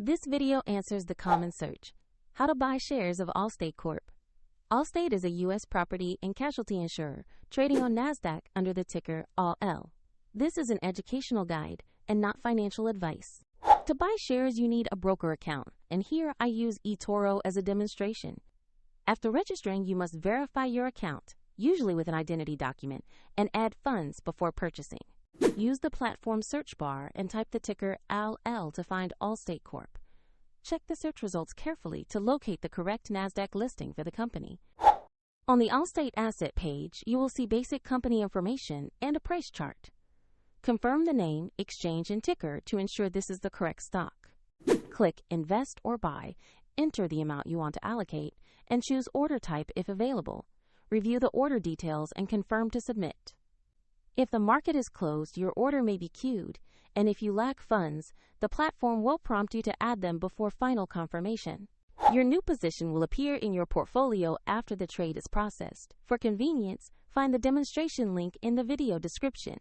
This video answers the common search: how to buy shares of Allstate Corp. Allstate is a U.S. property and casualty insurer trading on NASDAQ under the ticker ALL. This is an educational guide and not financial advice. To buy shares, you need a broker account, and here I use eToro as a demonstration. After registering, you must verify your account, usually with an identity document, and add funds before purchasing. Use the platform search bar and type the ticker ALL to find Allstate Corp. Check the search results carefully to locate the correct NASDAQ listing for the company. On the Allstate Asset page, you will see basic company information and a price chart. Confirm the name, exchange, and ticker to ensure this is the correct stock. Click Invest or Buy, enter the amount you want to allocate, and choose Order Type if available. Review the order details and confirm to submit. If the market is closed, your order may be queued, and if you lack funds, the platform will prompt you to add them before final confirmation. Your new position will appear in your portfolio after the trade is processed. For convenience, find the demonstration link in the video description.